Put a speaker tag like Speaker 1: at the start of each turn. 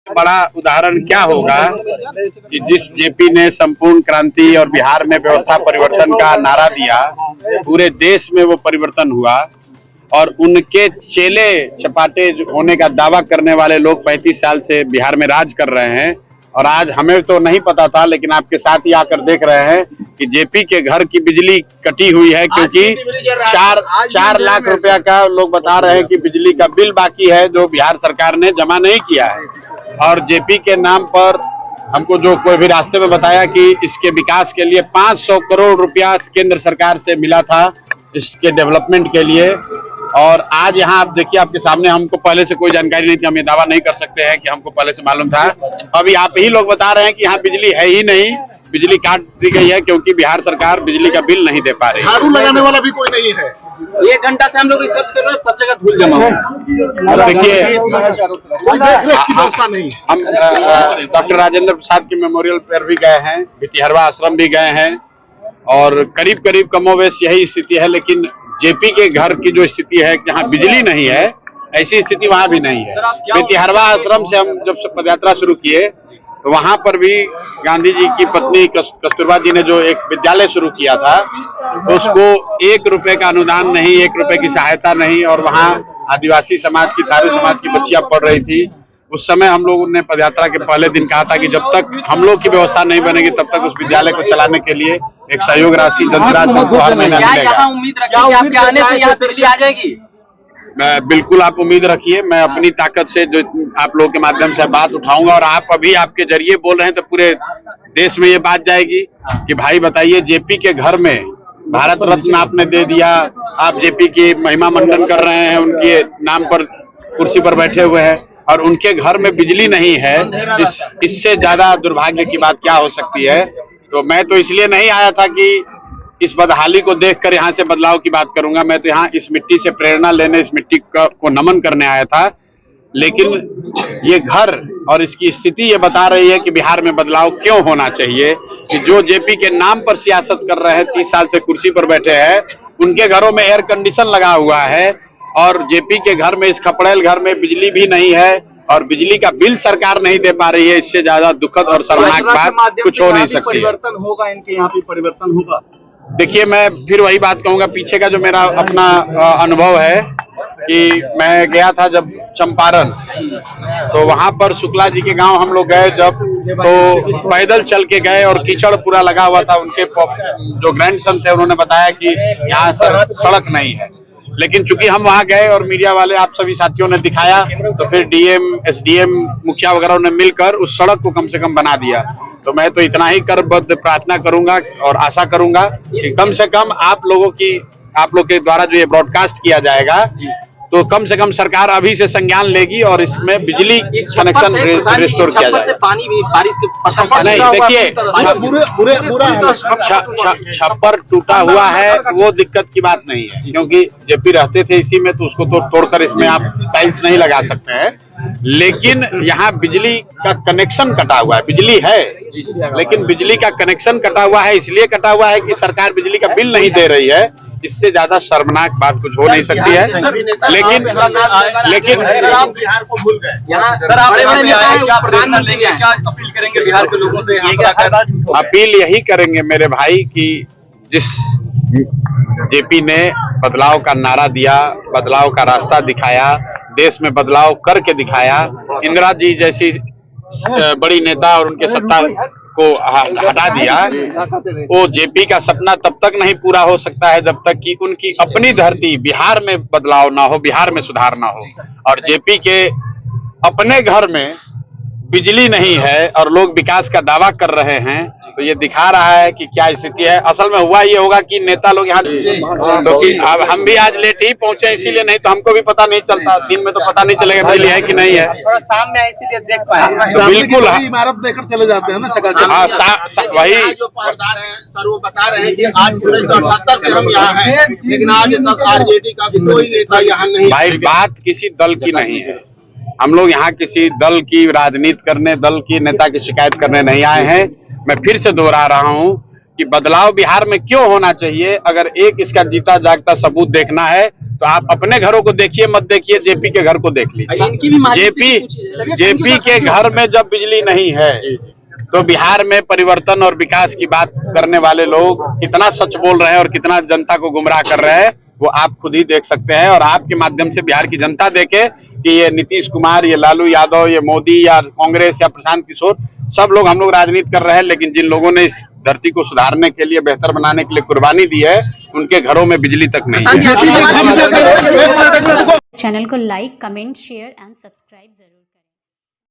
Speaker 1: बड़ा उदाहरण क्या होगा कि जिस जेपी ने संपूर्ण क्रांति और बिहार में व्यवस्था परिवर्तन का नारा दिया, पूरे देश में वो परिवर्तन हुआ और उनके चेले चपाटे होने का दावा करने वाले लोग 35 साल से बिहार में राज कर रहे हैं। और आज हमें तो नहीं पता था, लेकिन आपके साथ ही आकर देख रहे हैं कि जेपी के घर की बिजली कटी हुई है, क्योंकि 4 लाख रुपया का लोग बता रहे हैं कि बिजली का बिल बाकी है जो बिहार सरकार ने जमा नहीं किया है। और जेपी के नाम पर हमको जो कोई भी रास्ते में बताया कि इसके विकास के लिए 500 करोड़ रुपया केंद्र सरकार से मिला था इसके डेवलपमेंट के लिए। और आज यहाँ आप देखिए, आपके सामने, हमको पहले से कोई जानकारी नहीं थी, हम ये दावा नहीं कर सकते हैं कि हमको पहले से मालूम था। अभी आप ही लोग बता रहे हैं कि यहाँ बिजली है ही नहीं, बिजली काट दी गई है क्योंकि बिहार सरकार बिजली का बिल नहीं दे पा रही है।
Speaker 2: झाड़ू लगाने वाला भी कोई नहीं है।
Speaker 3: 1 घंटा से हम लोग रिसर्च कर रहे हैं, सब जगह धूल जमा है।
Speaker 1: देखिए,
Speaker 2: नहीं।
Speaker 1: हम डॉक्टर राजेंद्र प्रसाद के मेमोरियल पर भी गए हैं, भितिहरवा आश्रम भी गए हैं और करीब करीब कमोवेश यही स्थिति है। लेकिन जेपी के घर की जो स्थिति है, जहाँ बिजली नहीं है, ऐसी स्थिति वहाँ भी नहीं है। भितिहरवा आश्रम से हम जब पदयात्रा शुरू किए तो वहाँ पर भी गांधी जी की पत्नी कस्तूरबा जी ने जो एक विद्यालय शुरू किया था, तो उसको 1 रुपए का अनुदान नहीं, 1 रुपए की सहायता नहीं, और वहाँ आदिवासी समाज की, थारू समाज की बच्चियां पढ़ रही थी। उस समय हम लोगों ने पदयात्रा के पहले दिन कहा था कि जब तक हम लोग की व्यवस्था नहीं बनेगी तब तक उस विद्यालय को चलाने के लिए एक सहयोग राशि जनसुराज हमको हर महीना मिलेगा।
Speaker 3: उम्मीद रखिए कि आपके आने से यहाँ बिजली आ जाएगी?
Speaker 1: बिल्कुल आप उम्मीद रखिए। मैं अपनी ताकत से जो आप लोगों के माध्यम से बात उठाऊंगा, और आप अभी आपके जरिए बोल रहे हैं तो पूरे देश में ये बात जाएगी कि भाई बताइए, जेपी के घर में भारत रत्न आपने दे दिया, आप जेपी की महिमा मंडन कर रहे हैं, उनके नाम पर कुर्सी पर बैठे हुए हैं और उनके घर में बिजली नहीं है। इससे ज्यादा दुर्भाग्य की बात क्या हो सकती है। तो मैं तो इसलिए नहीं आया था कि इस बदहाली को देखकर यहाँ से बदलाव की बात करूंगा। मैं तो यहाँ इस मिट्टी से प्रेरणा लेने, इस मिट्टी को नमन करने आया था। लेकिन ये घर और इसकी स्थिति ये बता रही है कि बिहार में बदलाव क्यों होना चाहिए। कि जो जेपी के नाम पर सियासत कर रहे हैं, 30 साल से कुर्सी पर बैठे हैं, उनके घरों में एयर कंडीशन लगा हुआ है और जेपी के घर में, इस खपड़ेल घर में बिजली भी नहीं है और बिजली का बिल सरकार नहीं दे पा रही है। इससे ज्यादा दुखद और शर्मनाक बात कुछ हो नहीं सकती।
Speaker 2: परिवर्तन होगा, इनके यहाँ पे परिवर्तन होगा।
Speaker 1: देखिए, मैं फिर वही बात कहूंगा, पीछे का जो मेरा अपना अनुभव है कि मैं गया था जब चंपारण, तो वहां पर शुक्ला जी के गांव हम लोग गए जब, तो पैदल चल के गए और कीचड़ पूरा लगा हुआ था। उनके जो ग्रैंडसन थे उन्होंने बताया कि यहाँ सड़क नहीं है। लेकिन चूंकि हम वहां गए और मीडिया वाले, आप सभी साथियों ने दिखाया, तो फिर डीएम, एसडीएम, मुखिया वगैरह ने मिलकर उस सड़क को कम से कम बना दिया। तो मैं तो इतना ही करबद्ध प्रार्थना करूंगा और आशा करूंगा कि कम से कम आप लोग के द्वारा जो ये ब्रॉडकास्ट किया जाएगा, तो कम से कम सरकार अभी से संज्ञान लेगी और इसमें बिजली कनेक्शन रिस्टोर किया जाएगा।
Speaker 3: पानी भी बारिश के
Speaker 1: नहीं, देखिए, छप्पर टूटा हुआ है वो दिक्कत की बात नहीं है, क्योंकि जेपी रहते थे इसी में, तो उसको तो तोड़कर इसमें आप टाइल्स नहीं लगा सकते हैं। लेकिन यहाँ बिजली का कनेक्शन कटा हुआ है। बिजली है लेकिन बिजली का कनेक्शन कटा हुआ है। इसलिए कटा हुआ है कि सरकार बिजली का बिल नहीं दे रही है। इससे ज्यादा शर्मनाक बात कुछ हो नहीं सकती है। लेकिन
Speaker 2: बिहार को भूल गए।
Speaker 3: सर, आप प्रधानमंत्री क्या अपील करेंगे बिहार के लोगों से?
Speaker 1: अपील यही करेंगे मेरे भाई कि जिस जेपी ने बदलाव का नारा दिया, बदलाव का रास्ता दिखाया, देश में बदलाव करके दिखाया, इंदिरा जी जैसी बड़ी नेता और उनके सत्ता को हटा दिया, वो जेपी का सपना तब तक नहीं पूरा हो सकता है जब तक कि उनकी अपनी धरती बिहार में बदलाव ना हो, बिहार में सुधार ना हो। और जेपी के अपने घर में बिजली नहीं है और लोग विकास का दावा कर रहे हैं, तो ये दिखा रहा है कि क्या स्थिति है। असल में हुआ ये होगा कि नेता लोग यहाँ, क्योंकि अब हम भी आज लेट ही पहुंचे, इसीलिए, नहीं तो हमको भी पता नहीं चलता। दिन में तो पता नहीं चलेगा बिजली है कि नहीं है।
Speaker 3: थोड़ा शाम में इसीलिए देख पाए।
Speaker 1: बिल्कुल,
Speaker 2: इमारत देखकर चले जाते हैं ना।
Speaker 1: वही
Speaker 2: जो पारदार है सर, वो बता रहे हैं कि आज 1978 से हम यहाँ हैं, लेकिन आज तक आरजेडी का कोई नेता यहाँ नहीं।
Speaker 1: भाई, बात किसी दल की नहीं है। हम लोग यहाँ किसी दल की राजनीति करने, दल की नेता की शिकायत करने नहीं आए हैं। मैं फिर से दोहरा रहा हूँ कि बदलाव बिहार में क्यों होना चाहिए। अगर एक इसका जीता जागता सबूत देखना है तो आप अपने घरों को देखिए, मत देखिए जेपी के घर को देख लीजिए। जेपी के घर में जब बिजली नहीं है तो बिहार में परिवर्तन और विकास की बात करने वाले लोग कितना सच बोल रहे हैं और कितना जनता को गुमराह कर रहे हैं वो आप खुद ही देख सकते हैं। और आपके माध्यम से बिहार की जनता देखे कि ये नीतीश कुमार, ये लालू यादव, ये मोदी या कांग्रेस या प्रशांत किशोर, सब लोग हम लोग राजनीति कर रहे हैं, लेकिन जिन लोगों ने इस धरती को सुधारने के लिए, बेहतर बनाने के लिए कुर्बानी दी है, उनके घरों में बिजली तक नहीं है।
Speaker 4: चैनल को like, comment, share and subscribe जरूर।